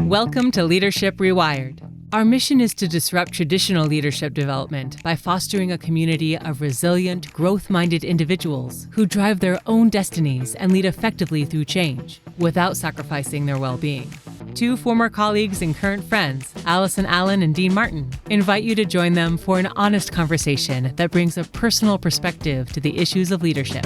Welcome to Leadership Rewired. Our mission is to disrupt traditional leadership development by fostering a community of resilient, growth-minded individuals who drive their own destinies and lead effectively through change without sacrificing their well-being. Two former colleagues and current friends, Allison Allen and Dean Martin, invite you to join them for an honest conversation that brings a personal perspective to the issues of leadership.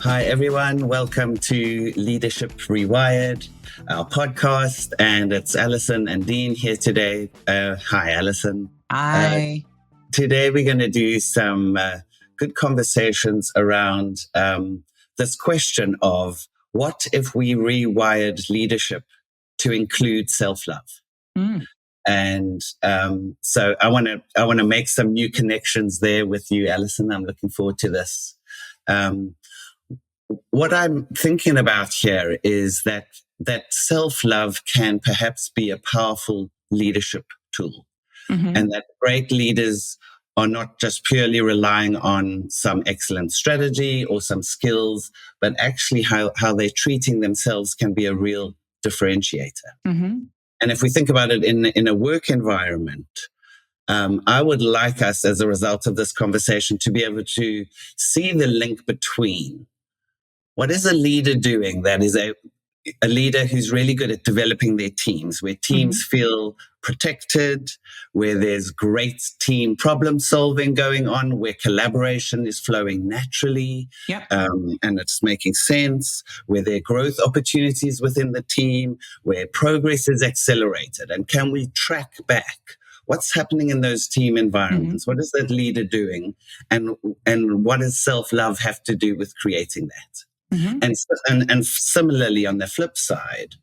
Hi, everyone. Welcome to Leadership Rewired, our podcast. And it's Allison and Dean here today. Hi, Allison. Hi. Today, we're going to do some good conversations around this question of what if we rewired leadership to include self-love? And so I want to make some new connections there with you, Allison. I'm looking forward to this. What I'm thinking about here is that self-love can perhaps be a powerful leadership tool, and that great leaders are not just purely relying on some excellent strategy or some skills, but actually how they're treating themselves can be a real differentiator. And if we think about it in a work environment, I would like us, as a result of this conversation, to be able to see the link between what is a leader doing that is a leader who's really good at developing their teams, where teams feel protected, where there's great team problem solving going on, where collaboration is flowing naturally, and it's making sense, where there are growth opportunities within the team, where progress is accelerated. And can we track back what's happening in those team environments? What is that leader doing? And what does self-love have to do with creating that? And similarly, on the flip side,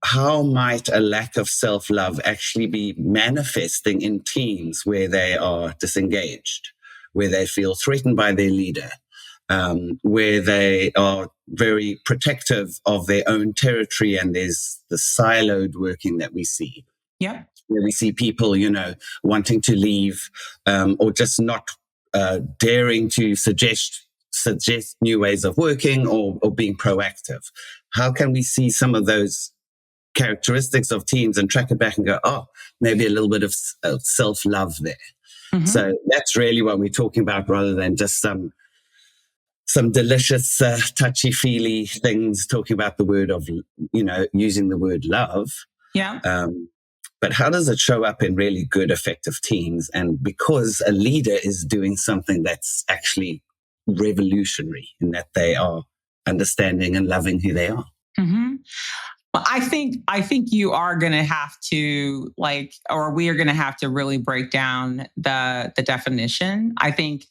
how might a lack of self-love actually be manifesting in teams where they are disengaged, where they feel threatened by their leader, where they are very protective of their own territory, and there's the siloed working that we see. Where we see people, wanting to leave, or just not daring to suggest new ways of working or being proactive. How can we see some of those characteristics of teams and track it back and go, maybe a little bit of self-love there. So that's really what we're talking about, rather than just some delicious, touchy-feely things, talking about the word of, using the word love. But how does it show up in really good, effective teams? And because a leader is doing something that's actually revolutionary in that they are understanding and loving who they are. Well, I think you are going to have to we are going to have to really break down the definition. I think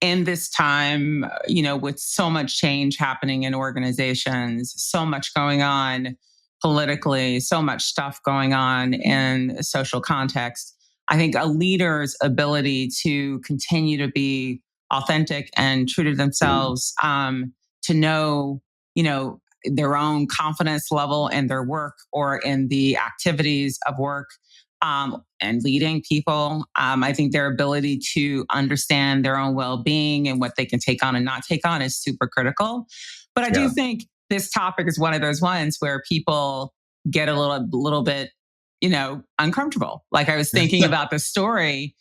in this time, with so much change happening in organizations, so much going on politically, so much stuff going on in social context, I think a leader's ability to continue to be authentic and true to themselves, to know, their own confidence level in their work or in the activities of work, and leading people. I think their ability to understand their own well-being and what they can take on and not take on is super critical. But I do think this topic is one of those ones where people get a little bit, uncomfortable. Like I was thinking about the story,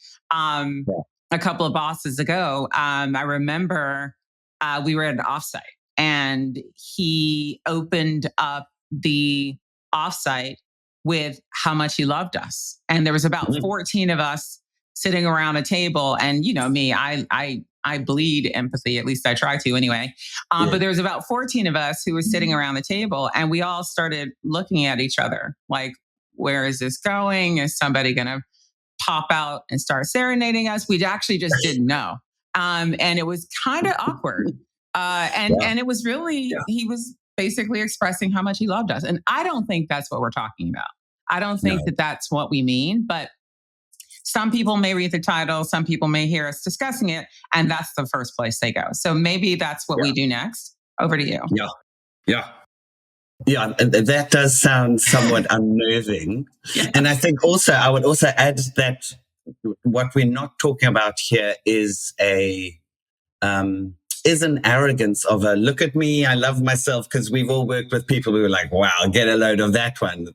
a couple of bosses ago. I remember we were at an offsite, and he opened up the offsite with how much he loved us. And there was about 14 of us sitting around a table. And me, I bleed empathy, at least I try to anyway. But there was about 14 of us who were sitting around the table, and we all started looking at each other like, where is this going? Is somebody going to pop out and start serenading us? We actually just didn't know. And it was kind of awkward. And it was really, he was basically expressing how much he loved us. And I don't think that's what we're talking about. I don't think that that's what we mean, but some people may read the title, some people may hear us discussing it, and that's the first place they go. So maybe that's what we do next. Over to you. Yeah, that does sound somewhat unnerving. And I think I would also add that what we're not talking about here is a is an arrogance of a look at me, I love myself, because we've all worked with people who are like, wow, get a load of that one.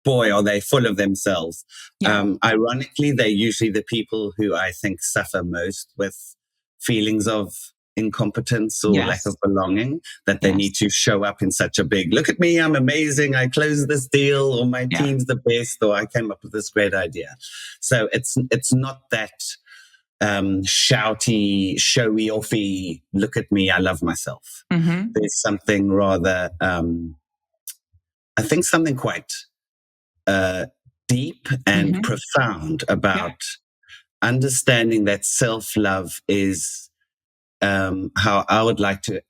Boy, are they full of themselves. Yeah. Ironically, they're usually the people who I think suffer most with feelings of incompetence or lack of belonging, that they need to show up in such a big, look at me, I'm amazing, I closed this deal, or my team's the best, or I came up with this great idea. So it's not that shouty, showy offy, look at me, I love myself. There's something rather, I think something quite deep and profound about understanding that self-love is how I would like to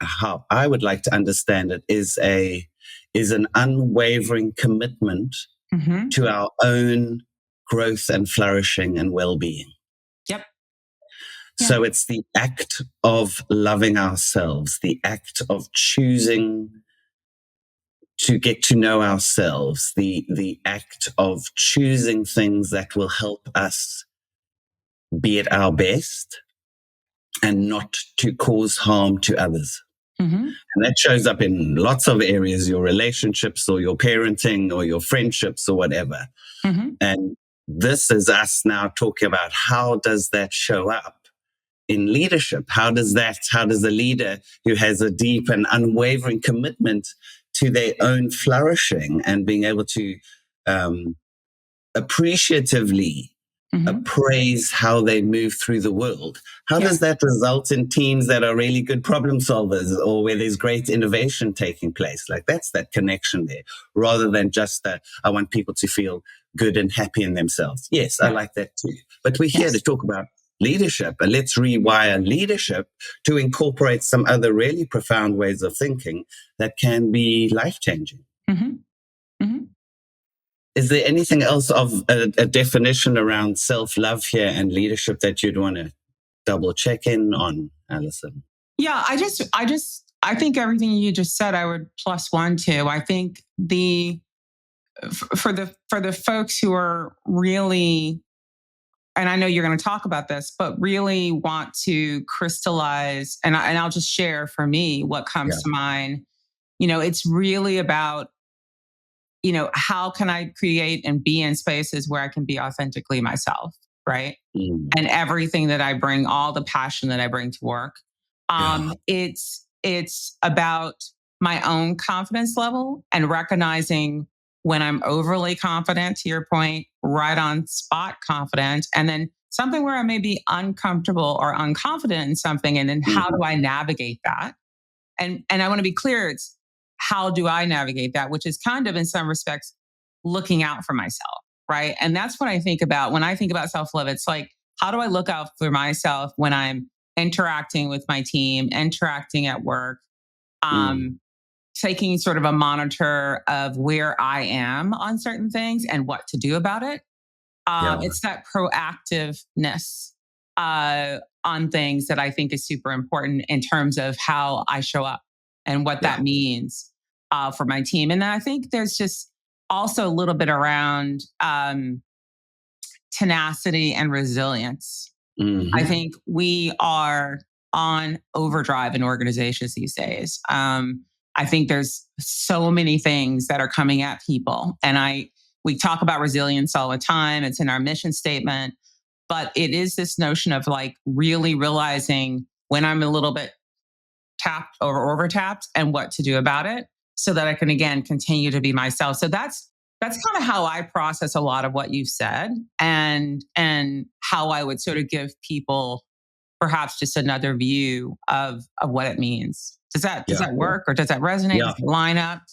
understand it is an unwavering commitment to our own growth and flourishing and well-being. So it's the act of loving ourselves, the act of choosing to get to know ourselves, the act of choosing things that will help us be at our best and not to cause harm to others. And that shows up in lots of areas, your relationships or your parenting or your friendships or whatever. And this is us now talking about how does that show up in leadership? How does a leader who has a deep and unwavering commitment to their own flourishing and being able to appreciatively appraise how they move through the world, how does that result in teams that are really good problem solvers or where there's great innovation taking place? Like that's that connection there, rather than just that I want people to feel good and happy in themselves. Yes, I like that too. But we're here to talk about leadership, and let's rewire leadership to incorporate some other really profound ways of thinking that can be life-changing. Is there anything else of a definition around self-love here and leadership that you'd want to double check in on, Allison? Yeah, I think everything you just said, I would plus one to. I think for the folks who are really, and I know you're going to talk about this, but really want to crystallize, and I'll just share for me what comes to mind. It's really about, how can I create and be in spaces where I can be authentically myself, right? And everything that I bring, all the passion that I bring to work. It's about my own confidence level and recognizing when I'm overly confident, to your point, right on spot confident, and then something where I may be uncomfortable or unconfident in something, and then how do I navigate that? And I want to be clear, it's how do I navigate that, which is kind of in some respects looking out for myself, right? And that's what I think about when I think about self-love. It's like, how do I look out for myself when I'm interacting with my team, interacting at work, taking sort of a monitor of where I am on certain things and what to do about it. It's that proactiveness on things that I think is super important in terms of how I show up and what that means for my team. And then I think there's just also a little bit around tenacity and resilience. I think we are on overdrive in organizations these days. I think there's so many things that are coming at people. And we talk about resilience all the time. It's in our mission statement. But it is this notion of like really realizing when I'm a little bit tapped or overtapped and what to do about it so that I can, again, continue to be myself. So that's kind of how I process a lot of what you've said and how I would sort of give people perhaps just another view of what it means. Does that work or does that resonate? Does it line up?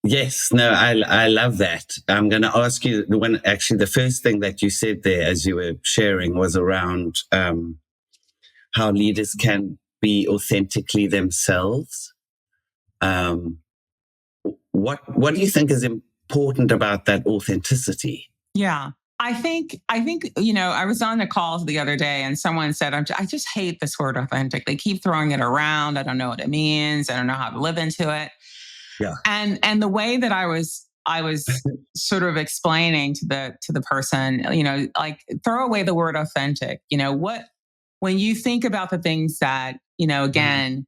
Yes, no, I love that. I'm going to ask you the first thing that you said there as you were sharing was around how leaders can be authentically themselves. What do you think is important about that authenticity? Yeah. I think, I was on a call the other day and someone said, I just hate this word authentic. They keep throwing it around. I don't know what it means. I don't know how to live into it. Yeah. And the way that I was sort of explaining to the person, like throw away the word authentic. When you think about the things that, again,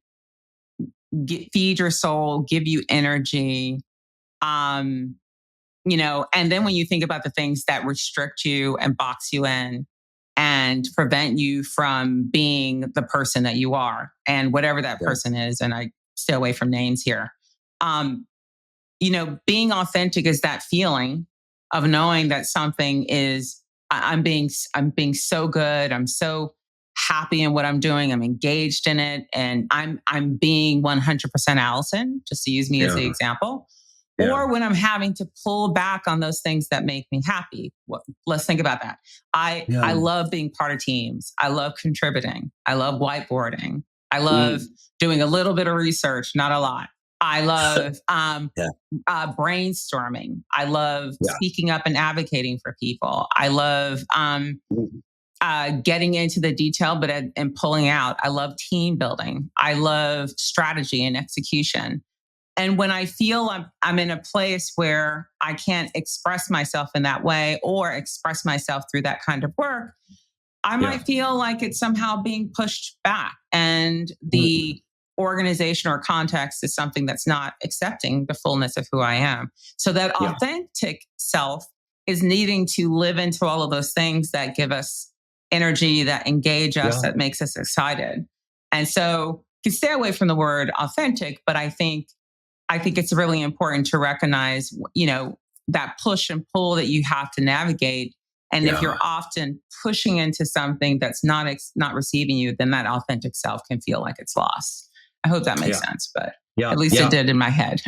feed your soul, give you energy. And then when you think about the things that restrict you and box you in and prevent you from being the person that you are, and whatever that person is, and I stay away from names here. Being authentic is that feeling of knowing that something is, I'm being so good. I'm so happy in what I'm doing. I'm engaged in it. And I'm being 100% Allison, just to use me as the example. Yeah. Or when I'm having to pull back on those things that make me happy. Let's think about that. I love being part of teams. I love contributing. I love whiteboarding. I love doing a little bit of research, not a lot. I love brainstorming. I love speaking up and advocating for people. I love getting into the detail, and pulling out. I love team building. I love strategy and execution. And when I feel I'm in a place where I can't express myself in that way or express myself through that kind of work, I might feel like it's somehow being pushed back, and the organization or context is something that's not accepting the fullness of who I am. So that authentic self is needing to live into all of those things that give us energy, that engage us, that makes us excited. And so you stay away from the word authentic, but I think it's really important to recognize, that push and pull that you have to navigate. And if you're often pushing into something that's not receiving you, then that authentic self can feel like it's lost. I hope that makes sense, but at least it did in my head.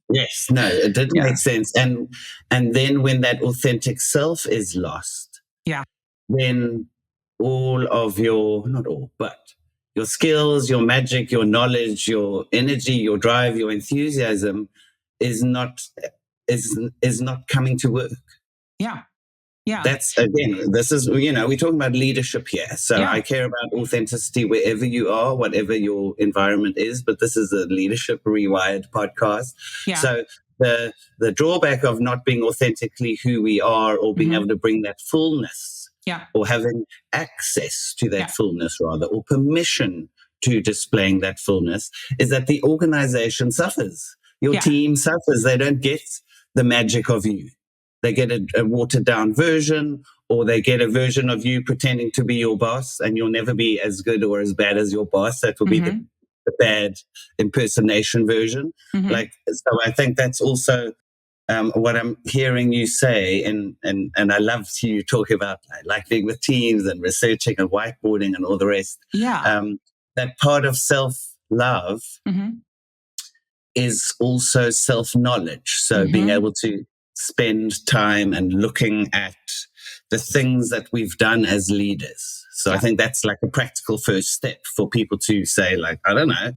Yes, no, it did make sense. And then when that authentic self is lost, then all of not all, but your skills, your magic, your knowledge, your energy, your drive, your enthusiasm is not coming to work. Yeah. That's, again, this is, we're talking about leadership here. So I care about authenticity wherever you are, whatever your environment is, but this is a Leadership Rewired podcast. Yeah. So the drawback of not being authentically who we are, or being able to bring that fullness, or having access to that fullness rather, or permission to displaying that fullness, is that the organization suffers. Your team suffers. They don't get the magic of you. They get a watered down version, or they get a version of you pretending to be your boss, and you'll never be as good or as bad as your boss. That will be the bad impersonation version. So I think that's also what I'm hearing you say, and I love to you talk about like being with teams and researching and whiteboarding and all the rest. That part of self-love is also self-knowledge. So being able to spend time and looking at the things that we've done as leaders. So I think that's like a practical first step for people to say, like, I don't know,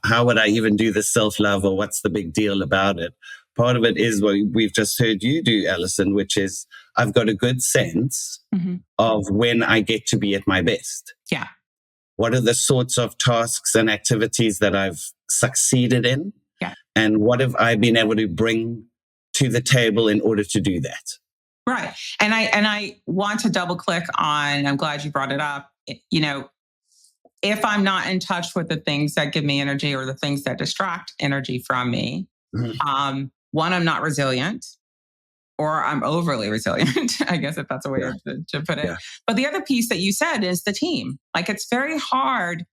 how would I even do this self-love, or what's the big deal about it? Part of it is what we've just heard you do, Allison, which is I've got a good sense of when I get to be at my best. Yeah. What are the sorts of tasks and activities that I've succeeded in? Yeah. And what have I been able to bring to the table in order to do that? Right. And I want to double click on, I'm glad you brought it up. If I'm not in touch with the things that give me energy or the things that distract energy from me, one, I'm not resilient, or I'm overly resilient, I guess, if that's a way to put it. Yeah. But the other piece that you said is the team. Like, it's very hard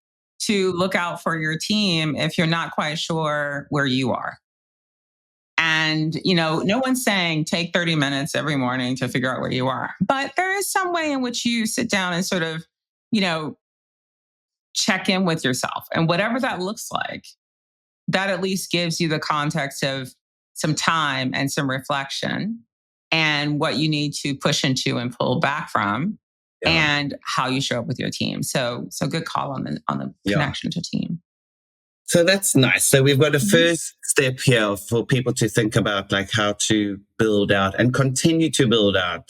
to look out for your team if you're not quite sure where you are. And, no one's saying take 30 minutes every morning to figure out where you are. But there is some way in which you sit down and sort of, check in with yourself. And whatever that looks like, that at least gives you the context of some time and some reflection, and what you need to push into and pull back from, and how you show up with your team. So good call on the connection to team. So that's nice. So we've got a first step here for people to think about, like, how to build out and continue to build out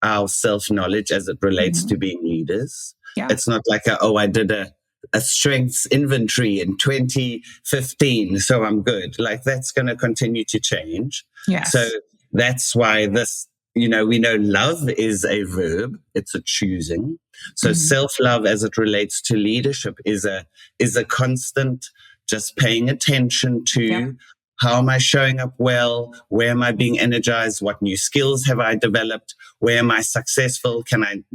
our self-knowledge as it relates to being leaders. Yeah. It's not like, I did a strengths inventory in 2015, so I'm good. Like, that's going to continue to change. Yes. So that's why this, we know love is a verb. It's a choosing. So self-love as it relates to leadership is a constant just paying attention to how am I showing up well? Where am I being energized? What new skills have I developed? Where am I successful?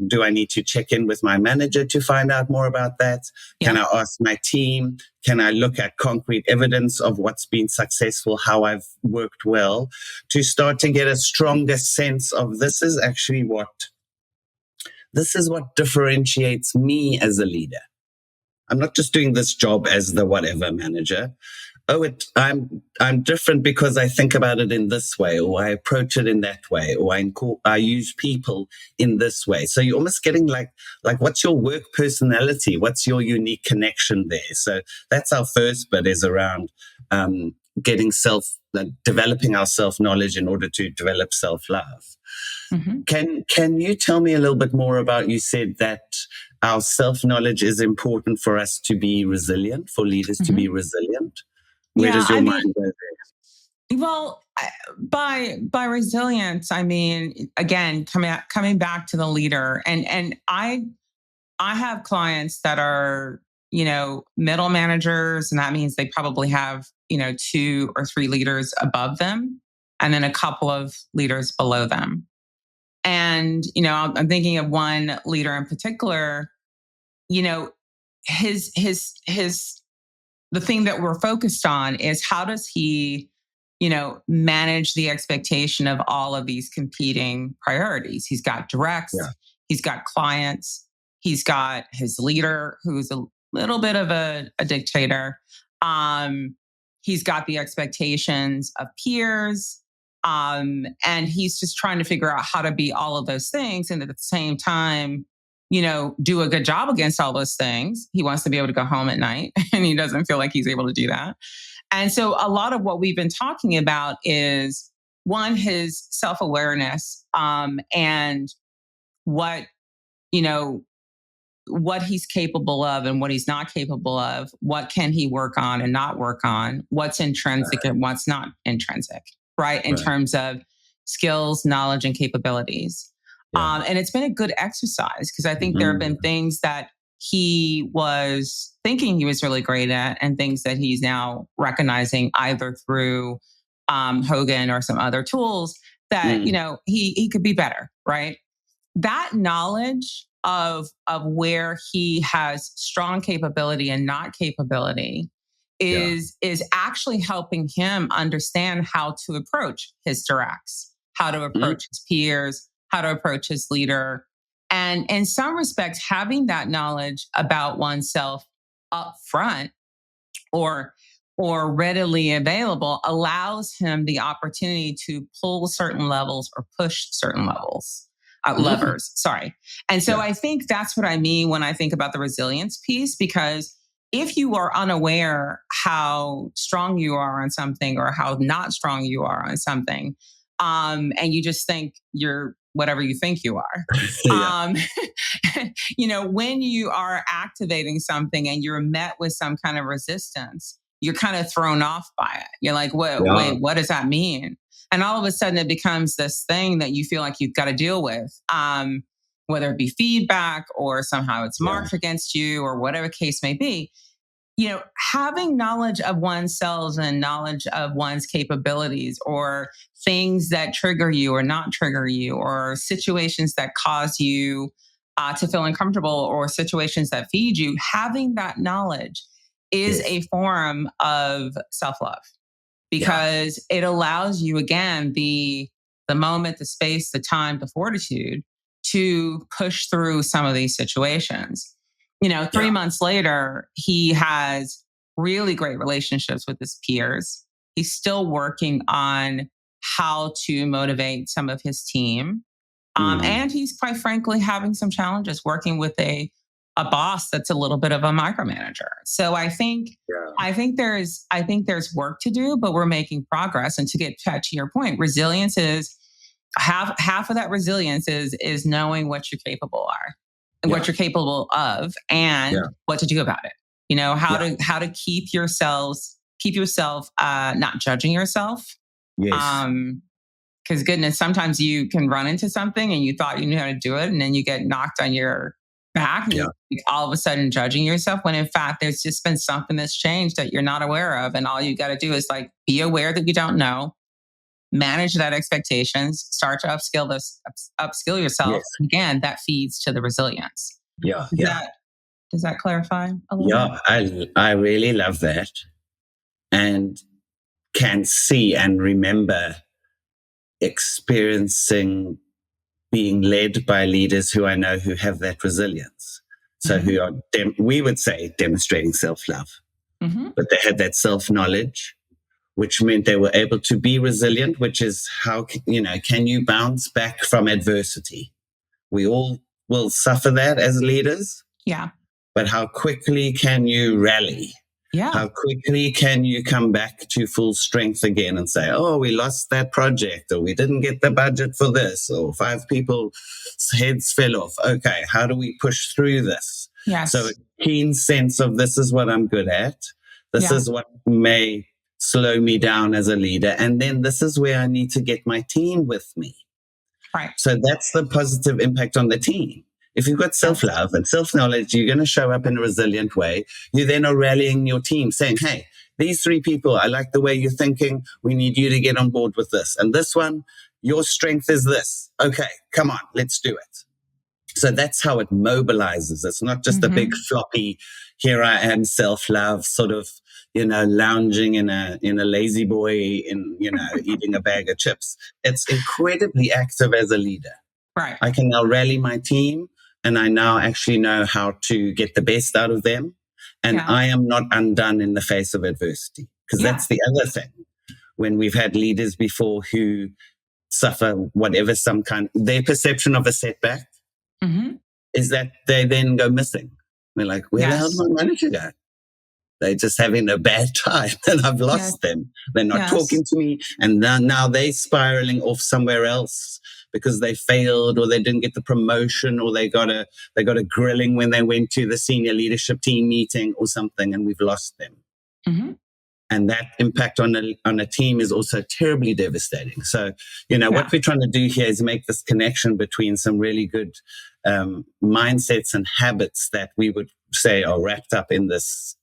Do I need to check in with my manager to find out more about that? Can I ask my team? Can I look at concrete evidence of what's been successful, how I've worked well, to start to get a stronger sense of this is what differentiates me as a leader. I'm not just doing this job as the whatever manager. I'm different because I think about it in this way, or I approach it in that way, or I use people in this way. So you're almost getting like what's your work personality? What's your unique connection there? So that's our first bit, is around developing our self-knowledge in order to develop self-love. Mm-hmm. Can you tell me a little bit more about, you said that our self-knowledge is important for us to be resilient, for leaders to be resilient. Where does your mind go there? Well, by resilience, I mean, again, coming back to the leader, and I have clients that are, middle managers, and that means they probably have, 2 or 3 leaders above them, and then a couple of leaders below them. And, I'm thinking of one leader in particular, the thing that we're focused on is how does he, manage the expectation of all of these competing priorities. He's got directs, he's got clients, he's got his leader who's a little bit of a dictator. He's got the expectations of peers. And he's just trying to figure out how to be all of those things. And at the same time, do a good job against all those things. He wants to be able to go home at night, and he doesn't feel like he's able to do that. And so a lot of what we've been talking about is, one, his self-awareness, and what he's capable of and what he's not capable of. What can he work on and not work on? What's intrinsic and what's not intrinsic, right? In terms of skills, knowledge, and capabilities. And it's been a good exercise, because I think there have been things that he was thinking he was really great at, and things that he's now recognizing either through Hogan or some other tools that, he could be better, right? That knowledge of where he has strong capability and not capability is actually helping him understand how to approach his directs, how to approach his peers, how to approach his leader. And in some respects, having that knowledge about oneself up front or readily available allows him the opportunity to pull certain levels or push certain levers. Sorry. And so I think that's what I mean when I think about the resilience piece, because if you are unaware how strong you are on something or how not strong you are on something, and you just think you're whatever you think you are. When you are activating something and you're met with some kind of resistance, you're kind of thrown off by it. You're like, wait, what does that mean? And all of a sudden it becomes this thing that you feel like you've got to deal with, whether it be feedback or somehow it's marked against you or whatever case may be. Having knowledge of oneself and knowledge of one's capabilities, or things that trigger you or not trigger you, or situations that cause you to feel uncomfortable, or situations that feed you, having that knowledge is a form of self-love, because it allows you, again, the moment, the space, the time, the fortitude to push through some of these situations. 3 months later, he has really great relationships with his peers. He's still working on how to motivate some of his team. And he's, quite frankly, having some challenges working with a boss that's a little bit of a micromanager. So I think there's work to do, but we're making progress. And to get to your point, resilience is half of that. Resilience is knowing what you're capable what you're capable of, and what to do about it. How to keep yourself not judging yourself. Because goodness, sometimes you can run into something and you thought you knew how to do it, and then you get knocked on your back, and you're all of a sudden judging yourself, when in fact there's just been something that's changed that you're not aware of. And all you got to do is like be aware that you don't know, manage that expectations, start to upskill yourself. Yes. Again, that feeds to the resilience. Yeah. Does that clarify a little bit? I really love that, and can see and remember experiencing being led by leaders who I know who have that resilience. So who are, we would say, demonstrating self-love, but they had that self-knowledge, which meant they were able to be resilient, which is how, can you bounce back from adversity? We all will suffer that as leaders. Yeah. But how quickly can you rally? Yeah. How quickly can you come back to full strength again and say, oh, we lost that project, or we didn't get the budget for this, or 5 people's heads fell off. Okay, how do we push through this? Yes. So a keen sense of this is what I'm good at. This is what may slow me down as a leader. And then this is where I need to get my team with me. Right. So that's the positive impact on the team. If you've got self-love and self-knowledge, you're going to show up in a resilient way. You then are rallying your team saying, hey, these 3 people, I like the way you're thinking. We need you to get on board with this. And this one, your strength is this. Okay, come on, let's do it. So that's how it mobilizes. It's not just a big floppy, here I am, self-love, sort of, lounging in a lazy boy, eating a bag of chips. It's incredibly active as a leader. Right. I can now rally my team, and I now actually know how to get the best out of them. And I am not undone in the face of adversity, because that's the other thing. When we've had leaders before who suffer whatever their perception of a setback is that they then go missing. They're like, where the hell did my manager go? They're just having a bad time, and I've lost them. They're not talking to me. And now they're spiraling off somewhere else because they failed, or they didn't get the promotion, or they got a grilling when they went to the senior leadership team meeting or something, and we've lost them. And that impact on a team is also terribly devastating. So, what we're trying to do here is make this connection between some really good mindsets and habits that we would say are wrapped up in this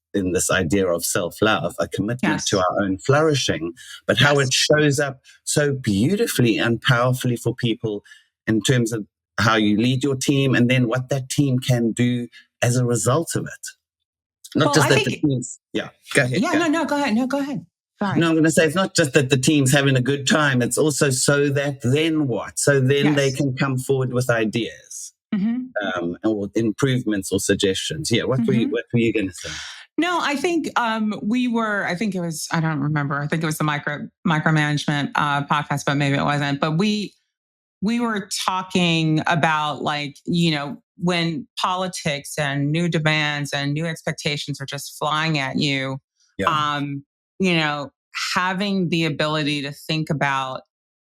idea of self-love, a commitment to our own flourishing, but how it shows up so beautifully and powerfully for people in terms of how you lead your team, and then what that team can do as a result of it. Not just that the teams... Yeah, go ahead. Go ahead. Sorry. No, I'm going to say it's not just that the team's having a good time. It's also so that then what? So then they can come forward with ideas or improvements or suggestions. Yeah, what were you going to say? No, I think I think it was, I don't remember. I think it was the micromanagement podcast, but maybe it wasn't. But we were talking about, like, when politics and new demands and new expectations are just flying at you, having the ability to think about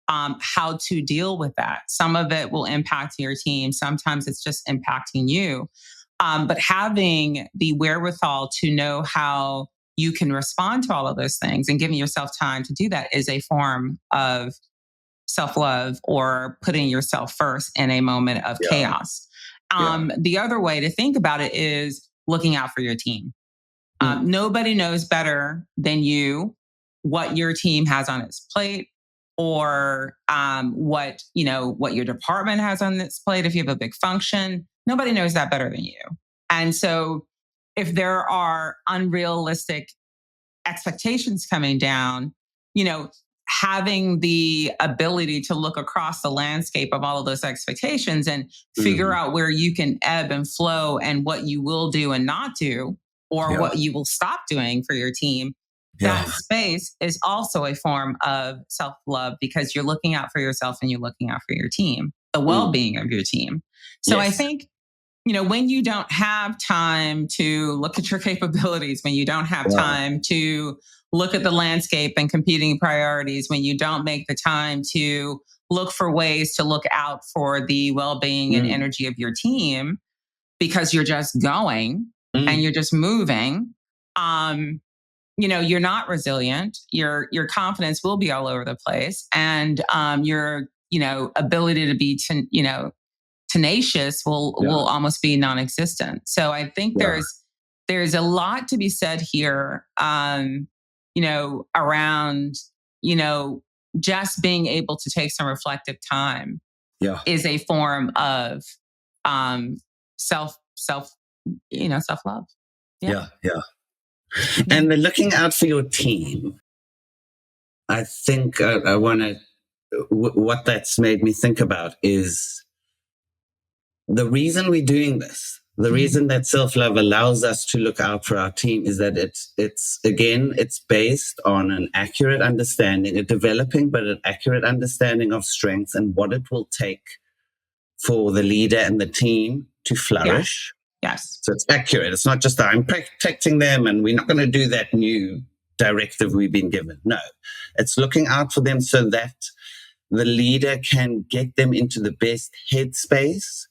how to deal with that. Some of it will impact your team. Sometimes it's just impacting you. But having the wherewithal to know how you can respond to all of those things and giving yourself time to do that is a form of self-love, or putting yourself first in a moment of chaos. The other way to think about it is looking out for your team. Nobody knows better than you what your team has on its plate, or what your department has on its plate. If you have a big function, nobody knows that better than you. And so if there are unrealistic expectations coming down, having the ability to look across the landscape of all of those expectations and figure out where you can ebb and flow, and what you will do and not do, or what you will stop doing for your team. That space is also a form of self-love, because you're looking out for yourself and you're looking out for your team, the well-being of your team. So I think, when you don't have time to look at your capabilities, when you don't have time to look at the landscape and competing priorities, when you don't make the time to look for ways to look out for the well-being and energy of your team, because you're just going and you're just moving, you're not resilient. Your confidence will be all over the place, and your ability to be tenacious will almost be non-existent. So I think there's a lot to be said here, around, just being able to take some reflective time is a form of self-love. Yeah. And then looking out for your team, I think I want to, what that's made me think about is the reason we're doing this. The reason that self-love allows us to look out for our team is that it's based on an accurate understanding, a developing but an accurate understanding of strengths and what it will take for the leader and the team to flourish. Yes. So it's accurate. It's not just that I'm protecting them and we're not going to do that new directive we've been given. No, it's looking out for them so that the leader can get them into the best headspace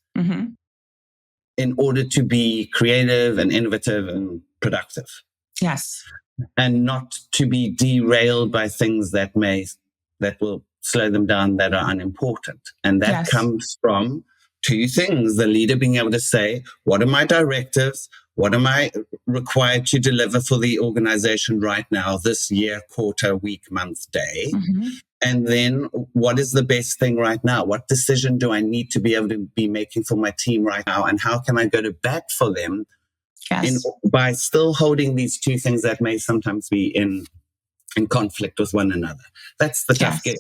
in order to be creative and innovative and productive. Yes. And not to be derailed by things that will slow them down, that are unimportant. And that comes from two things: the leader being able to say, what are my directives? What am I required to deliver for the organization right now, this year, quarter, week, month, day? And then what is the best thing right now? What decision do I need to be able to be making for my team right now? And how can I go to bat for them by still holding these two things that may sometimes be in conflict with one another? That's the tough gig.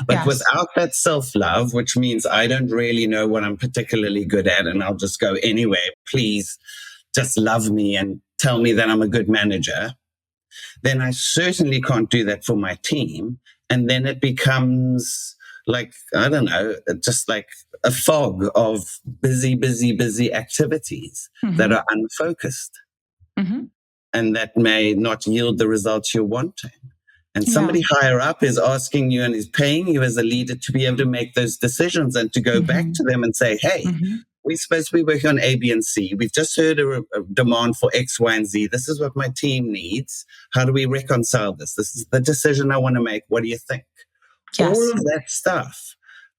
But without that self-love, which means I don't really know what I'm particularly good at and I'll just go anyway, please just love me and tell me that I'm a good manager, then I certainly can't do that for my team. And then it becomes like, I don't know, just like a fog of busy activities that are unfocused and that may not yield the results you're wanting. And somebody higher up is asking you and is paying you as a leader to be able to make those decisions and to go back to them and say, hey, we're supposed to be working on A, B, and C. We've just heard a demand for X, Y, and Z. This is what my team needs. How do we reconcile this? This is the decision I want to make. What do you think? All of that stuff,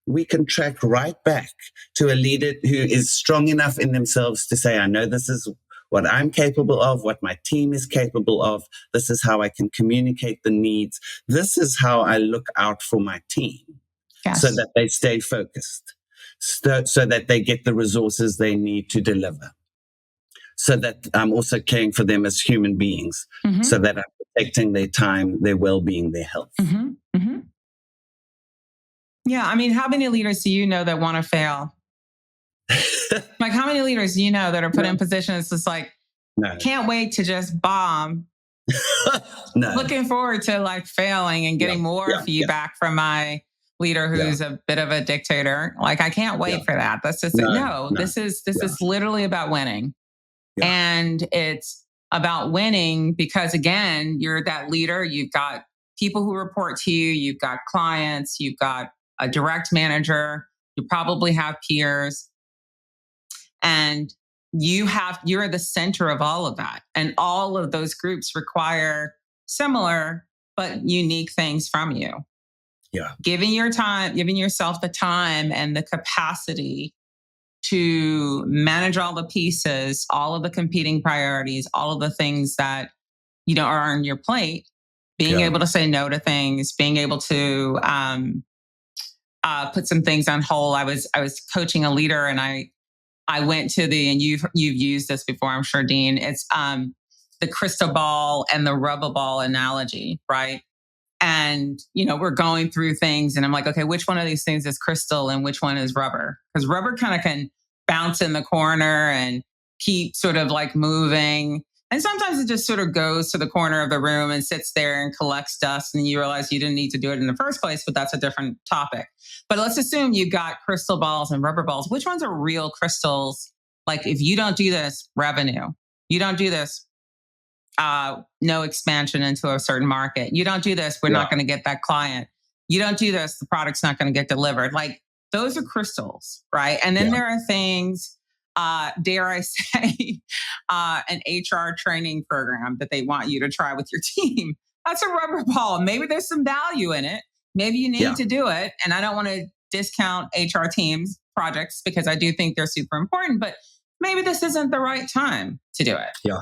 we can track right back to a leader who is strong enough in themselves to say, I know this is what I'm capable of, what my team is capable of. This is how I can communicate the needs. This is how I look out for my team so that they stay focused, so that they get the resources they need to deliver, so that I'm also caring for them as human beings, so that I'm protecting their time, their well-being, their health. Yeah, I mean, how many leaders do you know that want to fail? Like, how many leaders do you know that are put in positions just like, can't wait to just bomb, looking forward to like failing and getting more feedback from my leader who's a bit of a dictator. Like, I can't wait for that. That's just this is literally about winning. And it's about winning because, again, you're that leader. You've got people who report to you. You've got clients. You've got a direct manager. You probably have peers. And you're the center of all of that. And all of those groups require similar but unique things from you. Yeah. Giving yourself the time and the capacity to manage all the pieces, all of the competing priorities, all of the things that, are on your plate, being able to say no to things, being able to put some things on hold. I was coaching a leader and I went to and you've used this before, I'm sure, Dean. It's the crystal ball and the rubber ball analogy, right? And, we're going through things and I'm like, okay, which one of these things is crystal and which one is rubber? Because rubber kind of can bounce in the corner and keep sort of like moving. And sometimes it just sort of goes to the corner of the room and sits there and collects dust and you realize you didn't need to do it in the first place, but that's a different topic. But let's assume you've got crystal balls and rubber balls. Which ones are real crystals? Like, if you don't do this, revenue. You don't do this, no expansion into a certain market. You don't do this, we're not going to get that client. You don't do this, the product's not going to get delivered. Like, those are crystals, right? And then there are things, dare I say, an HR training program that they want you to try with your team. That's a rubber ball. Maybe there's some value in it. Maybe you need to do it. And I don't want to discount HR teams. projects because I do think they're super important, but maybe this isn't the right time to do it. Yeah.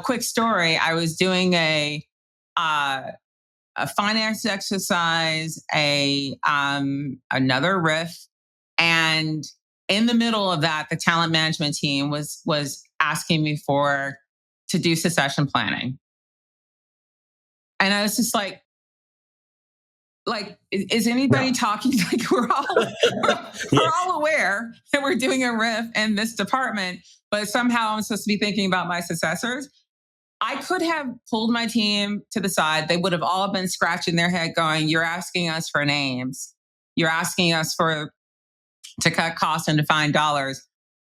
Quick story. I was doing a finance exercise, another riff, and in the middle of that, the talent management team was asking me to do succession planning, and I was just like, is anybody talking? Like we're all aware that we're doing a riff in this department, but somehow I'm supposed to be thinking about my successors. I could have pulled my team to the side. They would have all been scratching their head going, you're asking us for names. You're asking us to cut costs and to find dollars.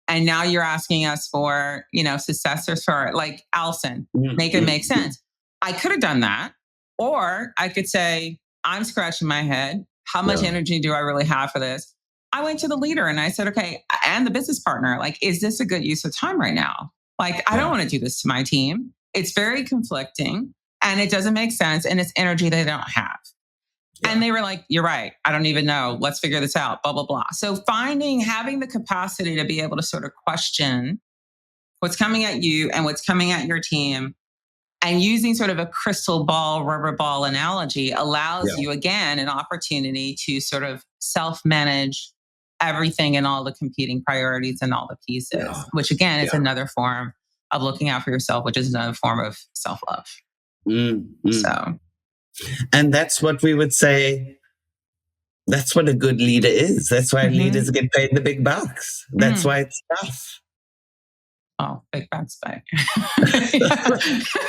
And now you're asking us for, successors for like Allison, make it make sense. I could have done that. Or I could say, I'm scratching my head. How much energy do I really have for this? I went to the leader and I said, okay, and the business partner, like, is this a good use of time right now? Like, I don't want to do this to my team. It's very conflicting and it doesn't make sense. And it's energy they don't have. Yeah. And they were like, you're right. I don't even know. Let's figure this out, blah, blah, blah. So having the capacity to be able to sort of question what's coming at you and what's coming at your team and using sort of a crystal ball, rubber ball analogy allows you, again, an opportunity to sort of self-manage everything and all the competing priorities and all the pieces, which again is another form of looking out for yourself, which is another form of self-love. So, and that's what we would say. That's what a good leader is. That's why leaders get paid the big bucks. That's why it's tough. Oh, big bucks, but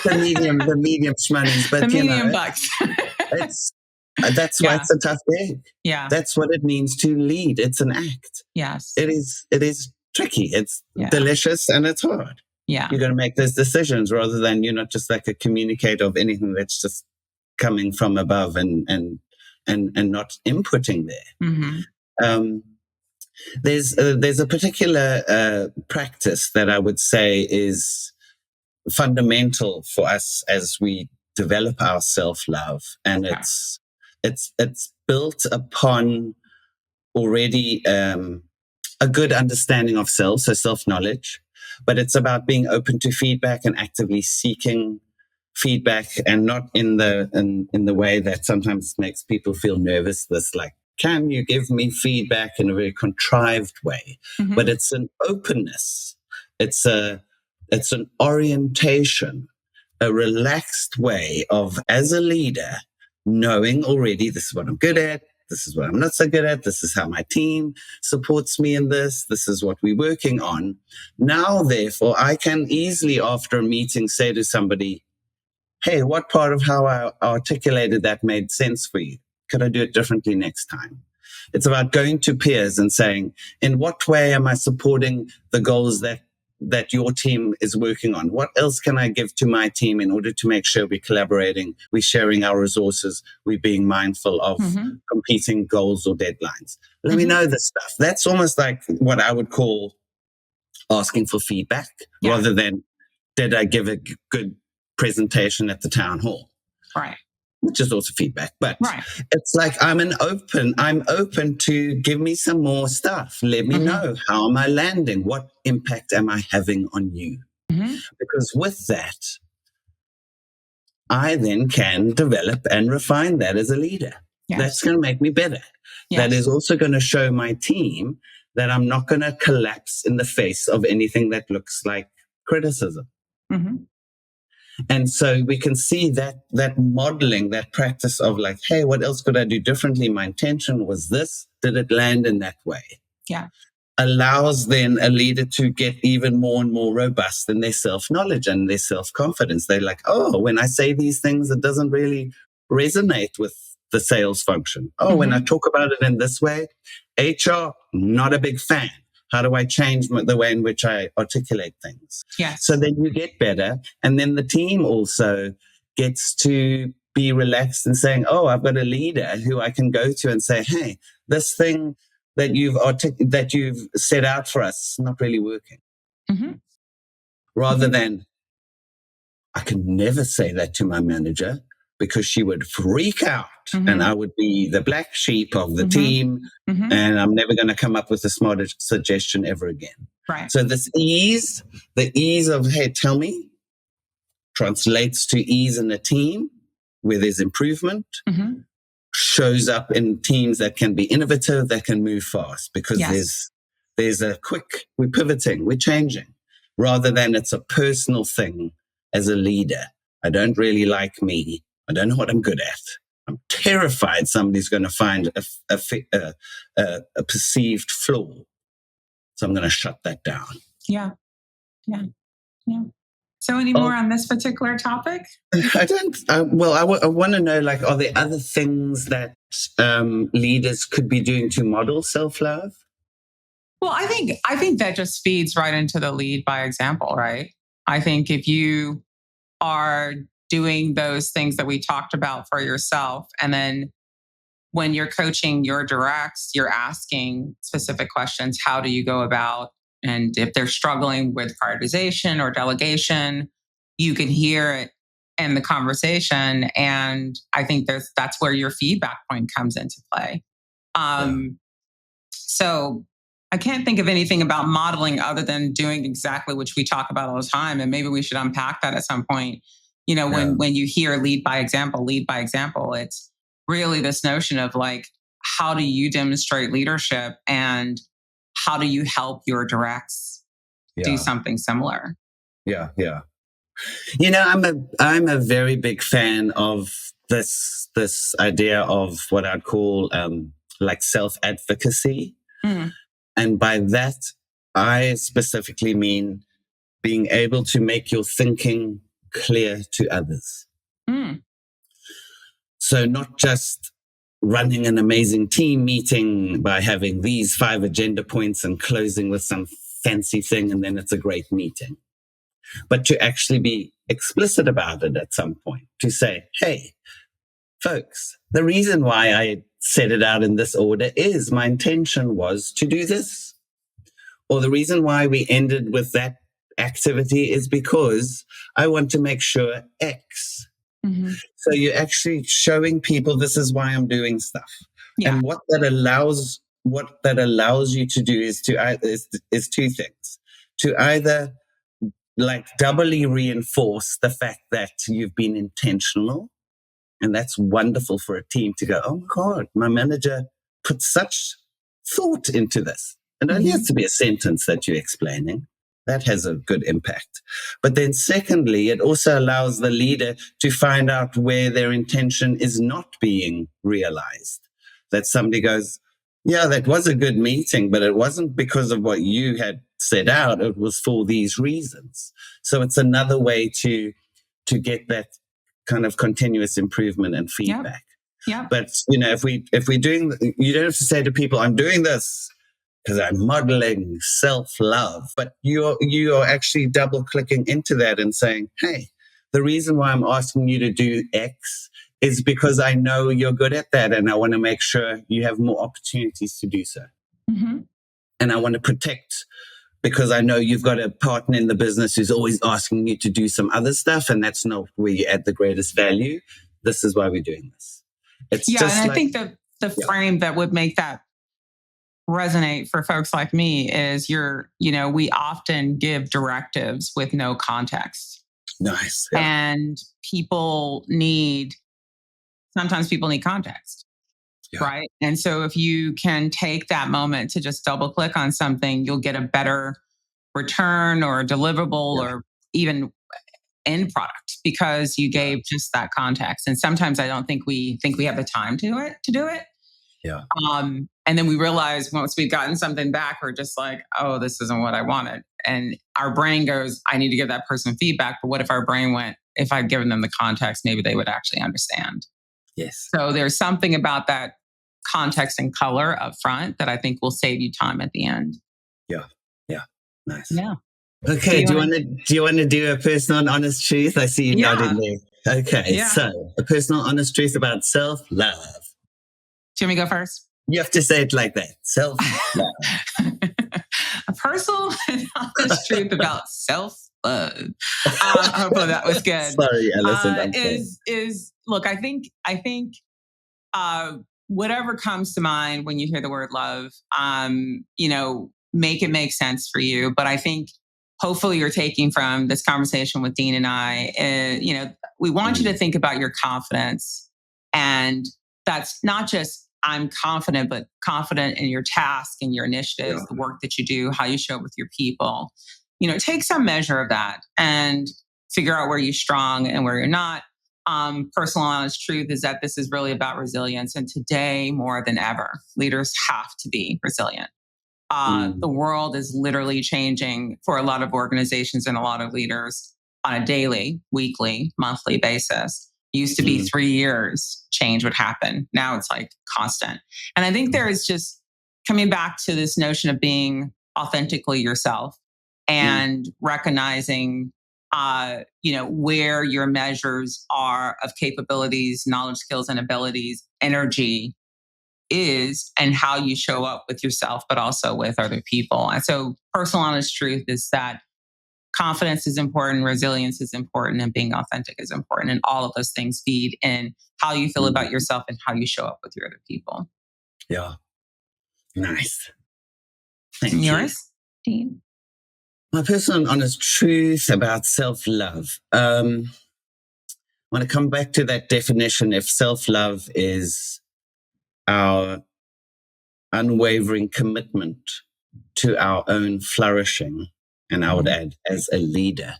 the medium monies, but the medium bucks. That's why it's a tough gig. Yeah, that's what it means to lead. It's an act. Yes, it is tricky. It's delicious and it's hard. Yeah, you're going to make those decisions rather than you're not just like a communicator of anything that's just coming from above and not inputting there. There's a particular practice that I would say is fundamental for us as we develop our self-love, and it's built upon already a good understanding of self, so self-knowledge, but it's about being open to feedback and actively seeking feedback, and not in the way that sometimes makes people feel nervous. This like, can you give me feedback in a very contrived way? But it's an openness. It's an orientation, a relaxed way of, as a leader, knowing already this is what I'm good at, this is what I'm not so good at, this is how my team supports me in this is what we're working on. Now, therefore, I can easily, after a meeting, say to somebody, hey, what part of how I articulated that made sense for you? Could I do it differently next time? It's about going to peers and saying, in what way am I supporting the goals that your team is working on? What else can I give to my team in order to make sure we're collaborating, we're sharing our resources, we're being mindful of competing goals or deadlines? Let me know this stuff. That's almost like what I would call asking for feedback rather than, did I give a good presentation at the town hall? Right. Which is also feedback, but it's like I'm open to give me some more stuff. Let me know, how am I landing? What impact am I having on you? Because with that, I then can develop and refine that as a leader. That's going to make me better. That is also going to show my team that I'm not going to collapse in the face of anything that looks like criticism. And so we can see that modeling, that practice of like, hey, what else could I do differently? My intention was this. Did it land in that way? Yeah. Allows then a leader to get even more and more robust in their self-knowledge and their self-confidence. They're like, oh, when I say these things, it doesn't really resonate with the sales function. Oh, when I talk about it in this way, HR, not a big fan. How do I change the way in which I articulate things? Yes. So then you get better. And then the team also gets to be relaxed and saying, oh, I've got a leader who I can go to and say, hey, this thing that you've set out for us is not really working. Rather than, I can never say that to my manager. because she would freak out and I would be the black sheep of the team and I'm never going to come up with a smarter suggestion ever again. Right. So the ease of, hey, tell me, translates to ease in a team where there's improvement, shows up in teams that can be innovative, that can move fast, because there's a quick, we're pivoting, we're changing, rather than it's a personal thing as a leader. I don't really like me. I don't know what I'm good at. I'm terrified somebody's going to find a perceived flaw. So I'm going to shut that down. Yeah. So any more on this particular topic? I don't. I want to know, like, are there other things that leaders could be doing to model self-love? Well, I think that just feeds right into the lead by example, right? I think if you are doing those things that we talked about for yourself, and then when you're coaching your directs, you're asking specific questions. How do you go about? And if they're struggling with prioritization or delegation, you can hear it in the conversation. And I think that's where your feedback point comes into play. So I can't think of anything about modeling other than doing exactly which we talk about all the time. And maybe we should unpack that at some point. You know, when you hear lead by example, it's really this notion of like, how do you demonstrate leadership and how do you help your directs do something similar? Yeah. You know, I'm a very big fan of this idea of what I'd call like self-advocacy. And by that, I specifically mean being able to make your thinking clear to others. So not just running an amazing team meeting by having these 5 agenda points and closing with some fancy thing, and then it's a great meeting. But to actually be explicit about it at some point, to say, hey, folks, the reason why I set it out in this order is my intention was to do this. Or the reason why we ended with that activity is because I want to make sure X. So you're actually showing people this is why I'm doing stuff. And what that allows you to do is is 2 things. To either like doubly reinforce the fact that you've been intentional. And that's wonderful for a team to go, oh my God, my manager put such thought into this. And it only has to be a sentence that you're explaining. That has a good impact. But then secondly, it also allows the leader to find out where their intention is not being realized. That somebody goes, yeah, that was a good meeting, but it wasn't because of what you had set out. It was for these reasons. So it's another way to get that kind of continuous improvement and feedback. But, you know, if we're doing, you don't have to say to people, I'm doing this because I'm modeling self-love, but you are actually double clicking into that and saying, hey, the reason why I'm asking you to do X is because I know you're good at that. And I want to make sure you have more opportunities to do so. And I want to protect, because I know you've got a partner in the business who's always asking you to do some other stuff. And that's not where you add the greatest value. This is why we're doing this. It's just and I think the frame that would make that resonate for folks like me is we often give directives with no context. Nice. And sometimes people need context, right? And so if you can take that moment to just double click on something, you'll get a better return or deliverable or even end product because you gave just that context. And sometimes I don't think we have the time to do it. And then we realize once we've gotten something back, we're just like, oh, this isn't what I wanted. And our brain goes, I need to give that person feedback. But what if our brain went, if I'd given them the context, maybe they would actually understand. Yes. So there's something about that context and color up front that I think will save you time at the end. Yeah. Nice. Yeah. Okay. Do you want to do a personal and honest truth? I see you nodding there. Okay. So a personal honest truth about self-love. Do you want me to go first? You have to say it like that. Self-love. A personal and honest truth about self-love. love. Hopefully that was good. Sorry, Allison. Look, I think whatever comes to mind when you hear the word love, make it make sense for you. But I think hopefully you're taking from this conversation with Dean and I, we want you to think about your confidence. And that's not just I'm confident, but confident in your task and your initiatives, the work that you do, how you show up with your people. Take some measure of that and figure out where you're strong and where you're not. Personal honest truth is that this is really about resilience. And today, more than ever, leaders have to be resilient. The world is literally changing for a lot of organizations and a lot of leaders on a daily, weekly, monthly basis. Used to be 3 years, change would happen. Now it's like constant. And I think there is just coming back to this notion of being authentically yourself and recognizing where your measures are of capabilities, knowledge, skills, and abilities, energy is, and how you show up with yourself, but also with other people. And so personal honest truth is that confidence is important, resilience is important, and being authentic is important. And all of those things feed in how you feel about yourself and how you show up with your other people. Yeah. Nice. Thank you. Yours, Dean? My personal and honest truth about self-love. I want to come back to that definition. If self-love is our unwavering commitment to our own flourishing, and I would add as a leader,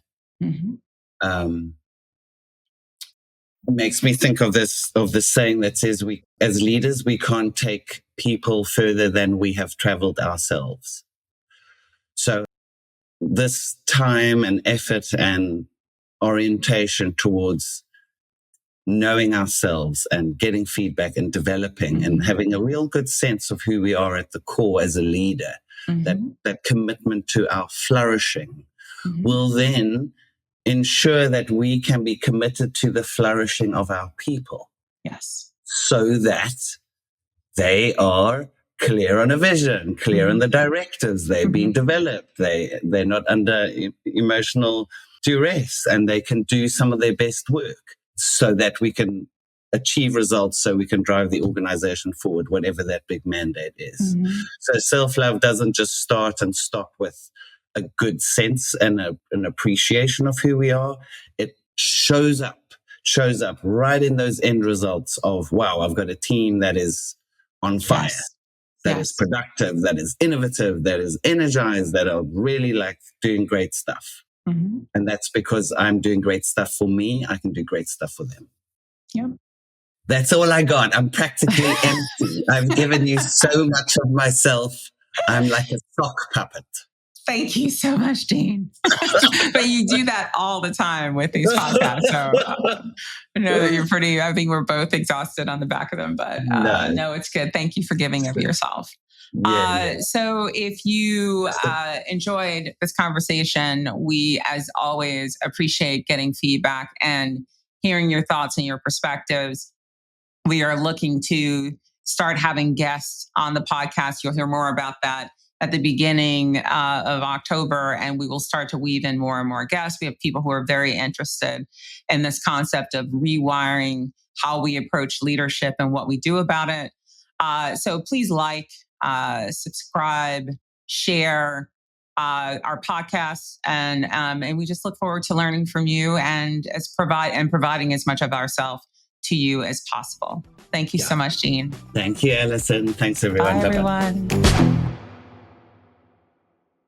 makes me think of the saying that says we, as leaders, we can't take people further than we have traveled ourselves. So this time and effort and orientation towards knowing ourselves and getting feedback and developing and having a real good sense of who we are at the core as a leader, that commitment to our flourishing will then ensure that we can be committed to the flourishing of our people. Yes. So that they are clear on a vision, clear on the directives, they're being developed, they're not under emotional duress, and they can do some of their best work so that we can achieve results, so we can drive the organization forward, whatever that big mandate is. So self-love doesn't just start and stop with a good sense and an appreciation of who we are. It shows up right in those end results of, wow, I've got a team that is on fire, that is productive, that is innovative, that is energized, that are really like doing great stuff. And that's because I'm doing great stuff for me. I can do great stuff for them. Yep. That's all I got. I'm practically empty. I've given you so much of myself. I'm like a sock puppet. Thank you so much, Dean. But you do that all the time with these podcasts. So I know that you're I think we're both exhausted on the back of them, but no, it's good. Thank you for giving of yourself. So if you enjoyed this conversation, we, as always, appreciate getting feedback and hearing your thoughts and your perspectives. We are looking to start having guests on the podcast. You'll hear more about that at the beginning of October, and we will start to weave in more and more guests. We have people who are very interested in this concept of rewiring how we approach leadership and what we do about it. So please subscribe, share our podcast, and we just look forward to learning from you and providing as much of ourselves to you as possible. Thank you so much, Dean. Thank you, Allison. Thanks, everyone. Bye, everyone.